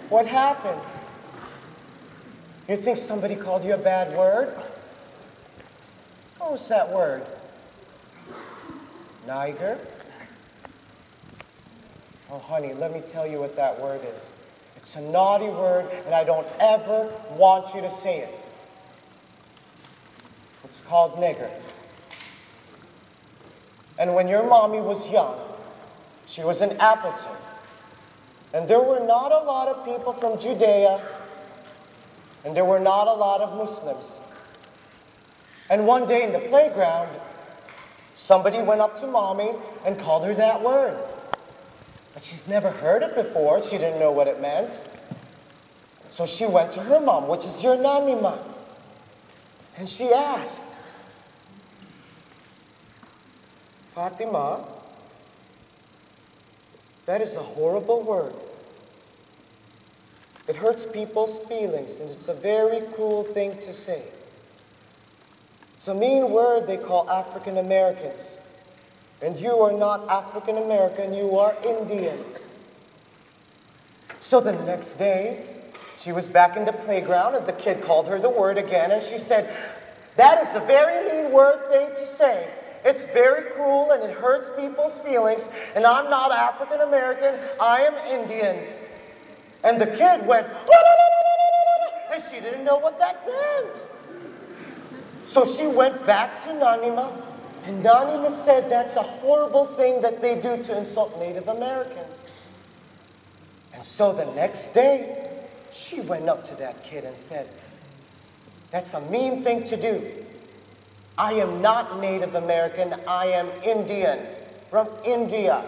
What happened? You think somebody called you a bad word? What was that word? Niger? Oh, honey, let me tell you what that word is. It's a naughty word, and I don't ever want you to say it. It's called nigger. And when your mommy was young, she was in Appleton. And there were not a lot of people from Judea, and there were not a lot of Muslims. And one day in the playground, somebody went up to mommy and called her that word. But she's never heard it before. She didn't know what it meant. So she went to her mom, which is your nanny mom. And she asked, Fatimah, that is a horrible word. It hurts people's feelings, and it's a very cruel thing to say. It's a mean word they call African Americans. And you are not African American, you are Indian. So the next day, she was back in the playground, and the kid called her the word again, and she said, that is a very mean word thing to say. It's very cruel, and it hurts people's feelings, and I'm not African American, I am Indian. And the kid went, and she didn't know what that meant. So she went back to Nanima, and Nanima said that's a horrible thing that they do to insult Native Americans. And so the next day, she went up to that kid and said, that's a mean thing to do. I am not Native American, I am Indian, from India.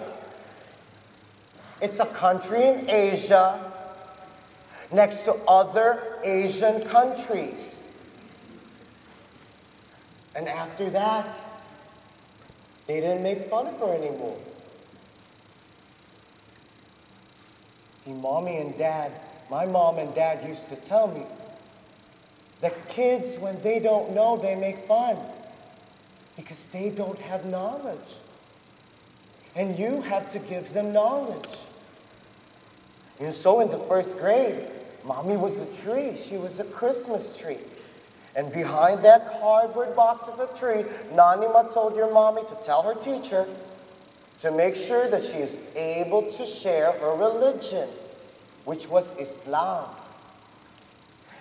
It's a country in Asia next to other Asian countries. And after that, they didn't make fun of her anymore. See, mommy and dad, my mom and dad used to tell me that kids, when they don't know, they make fun because they don't have knowledge. And you have to give them knowledge. And so in the first grade, mommy was a tree. She was a Christmas tree. And behind that cardboard box of a tree, Nanima told your mommy to tell her teacher to make sure that she is able to share her religion, which was Islam.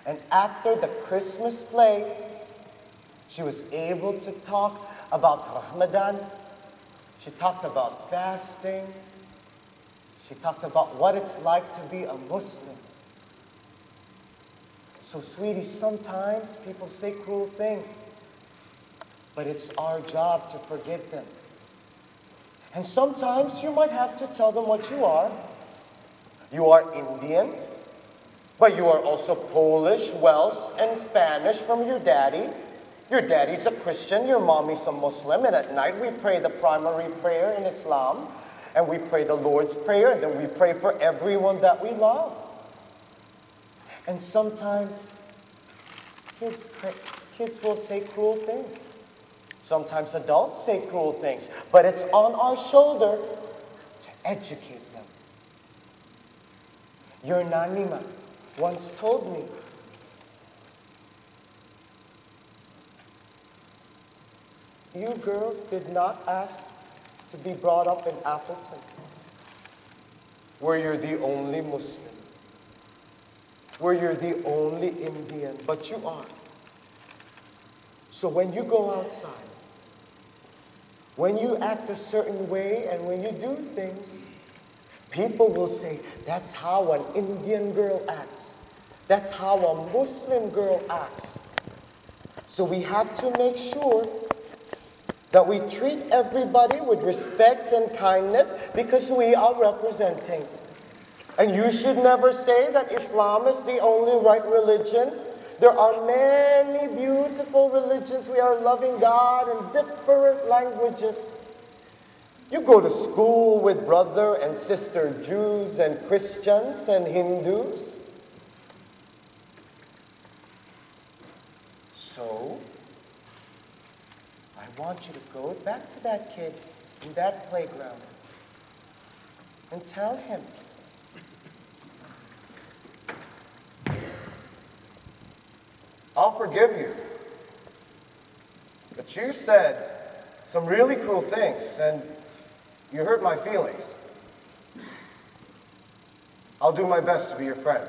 And after the Christmas play, she was able to talk about Ramadan. She talked about fasting. She talked about what it's like to be a Muslim. So, sweetie, sometimes people say cruel things, but it's our job to forgive them. And sometimes you might have to tell them what you are. You are Indian, but you are also Polish, Welsh, and Spanish from your daddy. Your daddy's a Christian, your mommy's a Muslim, and at night we pray the primary prayer in Islam, and we pray the Lord's Prayer, and then we pray for everyone that we love. And sometimes kids will say cruel things. Sometimes adults say cruel things, but it's on our shoulder to educate them. Your Nanima once told me, you girls did not ask to be brought up in Appleton, where you're the only Muslim, where you're the only Indian, but you are. So when you go outside, when you act a certain way and when you do things, people will say, that's how an Indian girl acts. That's how a Muslim girl acts. So we have to make sure that we treat everybody with respect and kindness because we are representing. And you should never say that Islam is the only right religion. There are many beautiful religions. We are loving God in different languages. You go to school with brother and sister Jews and Christians and Hindus. So, I want you to go back to that kid in that playground and tell him, I'll forgive you. But you said some really cruel things, and you hurt my feelings. I'll do my best to be your friend.